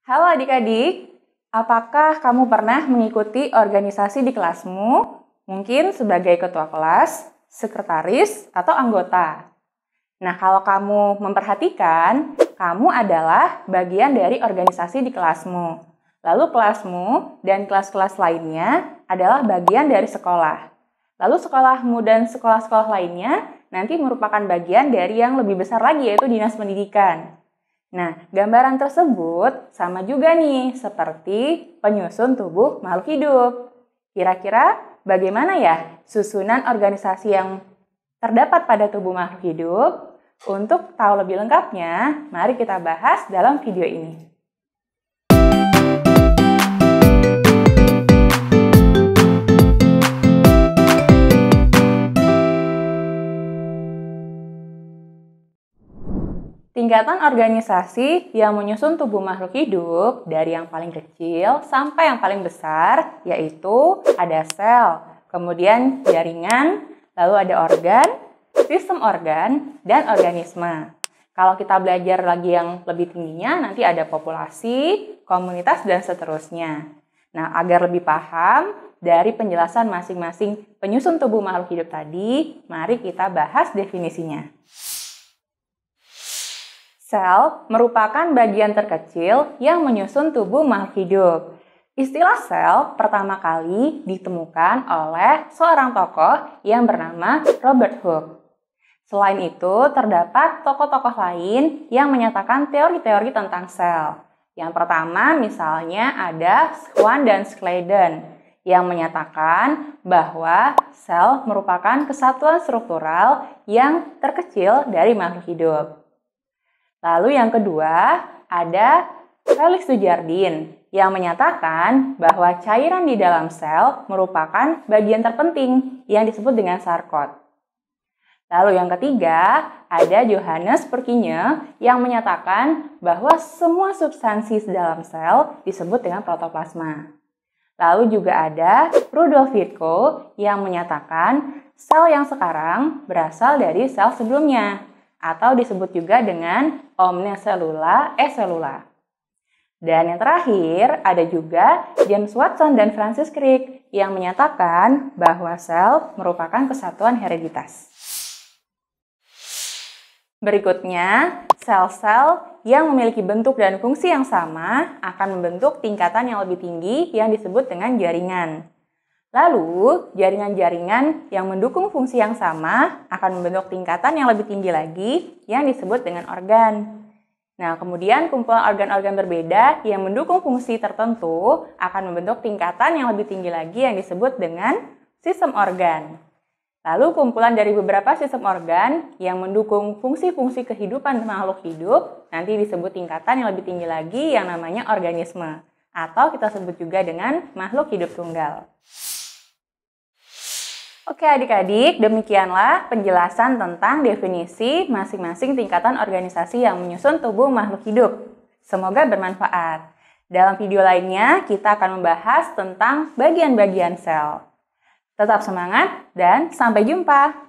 Halo adik-adik, apakah kamu pernah mengikuti organisasi di kelasmu? Mungkin sebagai ketua kelas, sekretaris, atau anggota. Nah, kalau kamu memperhatikan, kamu adalah bagian dari organisasi di kelasmu. Lalu kelasmu dan kelas-kelas lainnya adalah bagian dari sekolah. Lalu sekolahmu dan sekolah-sekolah lainnya nanti merupakan bagian dari yang lebih besar lagi, yaitu dinas pendidikan. Nah, gambaran tersebut sama juga nih seperti penyusun tubuh makhluk hidup. Kira-kira bagaimana ya susunan organisasi yang terdapat pada tubuh makhluk hidup? Untuk tahu lebih lengkapnya, mari kita bahas dalam video ini. Tingkatan organisasi yang menyusun tubuh makhluk hidup dari yang paling kecil sampai yang paling besar, yaitu ada sel, kemudian jaringan, lalu ada organ, sistem organ, dan organisme. Kalau kita belajar lagi yang lebih tingginya, nanti ada populasi, komunitas, dan seterusnya. Nah, agar lebih paham dari penjelasan masing-masing penyusun tubuh makhluk hidup tadi, mari kita bahas definisinya. Sel merupakan bagian terkecil yang menyusun tubuh makhluk hidup. Istilah sel pertama kali ditemukan oleh seorang tokoh yang bernama Robert Hooke. Selain itu, terdapat tokoh-tokoh lain yang menyatakan teori-teori tentang sel. Yang pertama misalnya ada Schwann dan Schleiden yang menyatakan bahwa sel merupakan kesatuan struktural yang terkecil dari makhluk hidup. Lalu yang kedua, ada Felix Dujardin yang menyatakan bahwa cairan di dalam sel merupakan bagian terpenting yang disebut dengan sarkot. Lalu yang ketiga, ada Johannes Purkinje yang menyatakan bahwa semua substansi dalam sel disebut dengan protoplasma. Lalu juga ada Rudolf Virchow yang menyatakan sel yang sekarang berasal dari sel sebelumnya, atau disebut juga dengan omniselula eselula. Dan yang terakhir ada juga James Watson dan Francis Crick yang menyatakan bahwa sel merupakan kesatuan hereditas. Berikutnya, sel-sel yang memiliki bentuk dan fungsi yang sama akan membentuk tingkatan yang lebih tinggi yang disebut dengan jaringan. Lalu, jaringan-jaringan yang mendukung fungsi yang sama akan membentuk tingkatan yang lebih tinggi lagi yang disebut dengan organ. Nah, kemudian kumpulan organ-organ berbeda yang mendukung fungsi tertentu akan membentuk tingkatan yang lebih tinggi lagi yang disebut dengan sistem organ. Lalu, kumpulan dari beberapa sistem organ yang mendukung fungsi-fungsi kehidupan makhluk hidup nanti disebut tingkatan yang lebih tinggi lagi yang namanya organisme, atau kita sebut juga dengan makhluk hidup tunggal. Oke adik-adik, demikianlah penjelasan tentang definisi masing-masing tingkatan organisasi yang menyusun tubuh makhluk hidup. Semoga bermanfaat. Dalam video lainnya, kita akan membahas tentang bagian-bagian sel. Tetap semangat dan sampai jumpa!